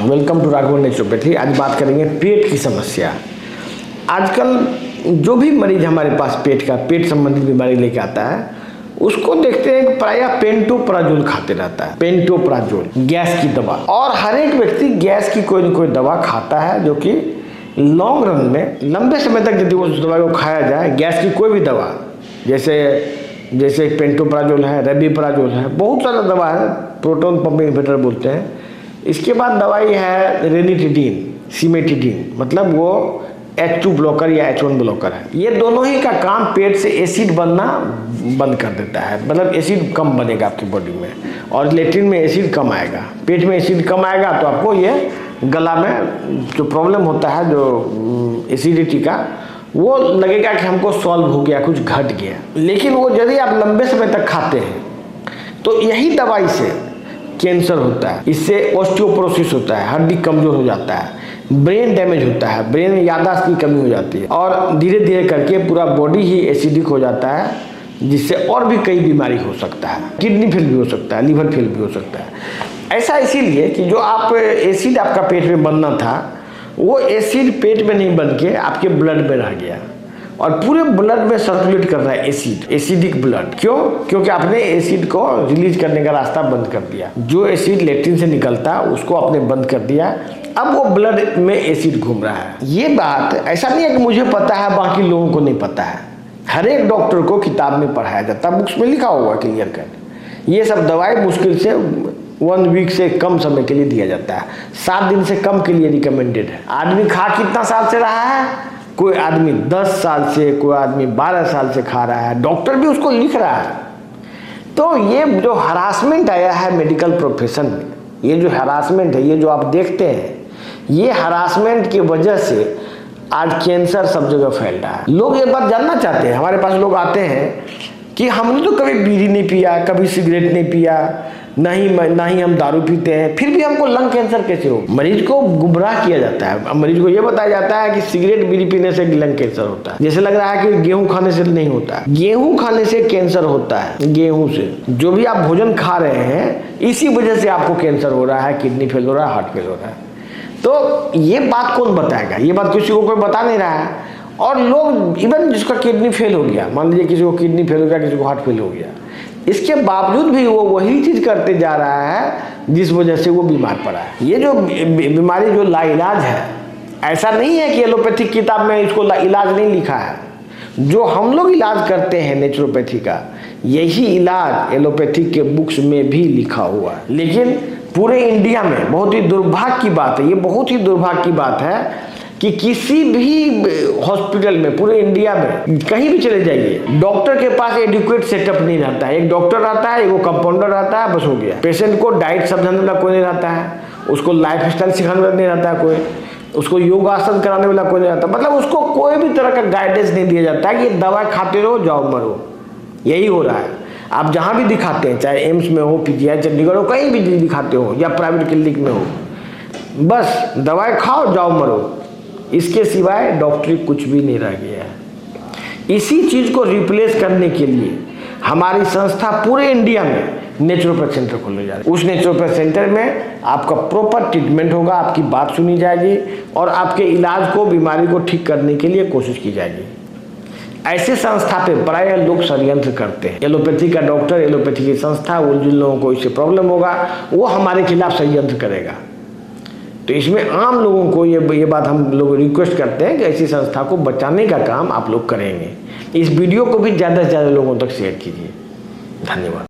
Welcome to Raghavan naturopathy. आज बात करेंगे पेट की समस्या। आजकल जो भी मरीज हमारे पास पेट संबंधित बीमारी लेके आता है, उसको देखते हैं कि प्रायः पेंटोप्राजोल खाते रहता है। पेंटोप्राजोल गैस की दवा, और हर एक व्यक्ति गैस की कोई न कोई दवा खाता है, जो कि लॉन्ग रन में लंबे समय तक यदि उस दवा को खाया जाए, गैस की कोई भी दवा, जैसे पेंटोप्राजोल है, रेबिप्राजोल है, बहुत सारा दवा है, प्रोटॉन पंप इन्हिबिटर बोलते हैं। इसके बाद दवाई है रेनिटिडीन, सिमेटिडीन, मतलब वो H2 ब्लॉकर या H1 ब्लॉकर है। ये दोनों ही का काम पेट से एसिड बनना बंद कर देता है, मतलब एसिड कम बनेगा आपकी बॉडी में, और लेट्रिन में एसिड कम आएगा। पेट में एसिड कम आएगा तो आपको ये गला में जो प्रॉब्लम होता है, जो एसिडिटी का, वो लगेगा कि हमको सॉल्व हो गया, कुछ घट गया। लेकिन वो यदि आप लंबे समय तक खाते हैं तो यही दवाई से कैंसर होता है, इससे ऑस्टियोपोरोसिस होता है, हड्डी कमजोर हो जाता है, ब्रेन डैमेज होता है, ब्रेन में याददाश्त की कमी हो जाती है, और धीरे धीरे करके पूरा बॉडी ही एसिडिक हो जाता है, जिससे और भी कई बीमारी हो सकता है। किडनी फेल भी हो सकता है, लीवर फेल भी हो सकता है। ऐसा इसीलिए कि जो आप एसिड आपका पेट में बनना था, वो एसिड पेट में नहीं बन के आपके ब्लड में रह गया, और पूरे ब्लड में सर्कुलेट कर रहा है एसिडिक ब्लड। क्यों? क्योंकि आपने एसिड को रिलीज करने का रास्ता बंद कर दिया। जो एसिड लेट्रिन से निकलता उसको आपने बंद कर दिया, अब वो ब्लड में एसिड घूम रहा है। ये बात ऐसा नहीं है कि मुझे पता है बाकी लोगों को नहीं पता है। हर एक डॉक्टर को किताब में पढ़ाया जाता है, बुक्स में लिखा होगा क्लियर कट। ये सब दवाई मुश्किल से 1 वीक से कम समय के लिए दिया जाता है, 7 दिन से कम के लिए रिकमेंडेड है। आदमी खा कितना साल से रहा है? कोई आदमी 10 साल से, कोई आदमी 12 साल से खा रहा है, डॉक्टर भी उसको लिख रहा है। तो ये जो हरासमेंट आया है मेडिकल प्रोफेशन में, ये जो हरासमेंट है, ये जो आप देखते हैं, ये हरासमेंट की वजह से आज कैंसर सब जगह फैल रहा है। लोग ये बात जानना चाहते हैं, हमारे पास लोग आते हैं कि हमने तो कभी बीड़ी नहीं पिया, कभी सिगरेट नहीं पिया, ना ही हम दारू पीते हैं, फिर भी हमको लंग कैंसर कैसे हो? मरीज को गुमराह किया जाता है। मरीज को यह बताया जाता है कि सिगरेट बीड़ी पीने से लंग कैंसर होता है। जैसे लग रहा है कि गेहूं खाने से नहीं होता है। गेहूं खाने से कैंसर होता है। गेहूं से जो भी आप भोजन खा रहे हैं, इसी वजह से आपको कैंसर हो रहा है, किडनी फेल हो रहा है, हार्ट फेल हो रहा है। तो ये बात कौन बताएगा? ये बात किसी को कोई बता नहीं रहा है। और लोग, इवन जिसका किडनी फेल हो गया, मान लीजिए किसी को किडनी फेल हो गया, किसी को हार्ट फेल हो गया, इसके बावजूद भी वो वही चीज करते जा रहा है जिस वजह से वो बीमार पड़ा है। ये जो बीमारी जो लाइलाज है, ऐसा नहीं है कि एलोपैथिक किताब में इसको इलाज नहीं लिखा है। जो हम लोग इलाज करते हैं नेचुरोपैथी का, यही इलाज एलोपैथिक के बुक्स में भी लिखा हुआ है। लेकिन पूरे इंडिया में बहुत ही दुर्भाग्य की बात है, ये बहुत ही दुर्भाग्य की बात है कि किसी भी हॉस्पिटल में, पूरे इंडिया में कहीं भी चले जाइए, डॉक्टर के पास एडिक्वेट सेटअप नहीं रहता है। एक डॉक्टर रहता है, एक कंपाउंडर रहता है, बस हो गया। पेशेंट को डाइट समझाने वाला कोई नहीं रहता है, उसको लाइफ स्टाइल सिखाने वाला नहीं रहता है कोई, उसको योगासन कराने वाला कोई नहीं रहता। मतलब उसको कोई भी तरह का गाइडेंस नहीं दिया जाता है कि दवा खाते रहो, जाओ मरो। यही हो रहा है। आप जहाँ भी दिखाते हैं, चाहे एम्स में हो, PGI चंडीगढ़ हो, कहीं भी दिखाते हो, या प्राइवेट क्लिनिक में हो, बस दवाई खाओ, जाओ मरो। इसके सिवाय डॉक्टरी कुछ भी नहीं रह गया है। इसी चीज को रिप्लेस करने के लिए हमारी संस्था पूरे इंडिया में नेचुरोपैथ सेंटर खोलने जा रही है। उस नेचुरोपैथ सेंटर में आपका प्रॉपर ट्रीटमेंट होगा, आपकी बात सुनी जाएगी, और आपके इलाज को, बीमारी को ठीक करने के लिए कोशिश की जाएगी। ऐसे संस्था पे प्राय लोग षड्यंत्र करते हैं। एलोपैथी का डॉक्टर, एलोपैथी की संस्था, वो जिन लोगों को इससे प्रॉब्लम होगा, वो हमारे खिलाफ षड्यंत्र करेगा। तो इसमें आम लोगों को ये बात हम लोग रिक्वेस्ट करते हैं कि ऐसी संस्था को बचाने का काम आप लोग करेंगे। इस वीडियो को भी ज़्यादा से ज़्यादा लोगों तक शेयर कीजिए। धन्यवाद।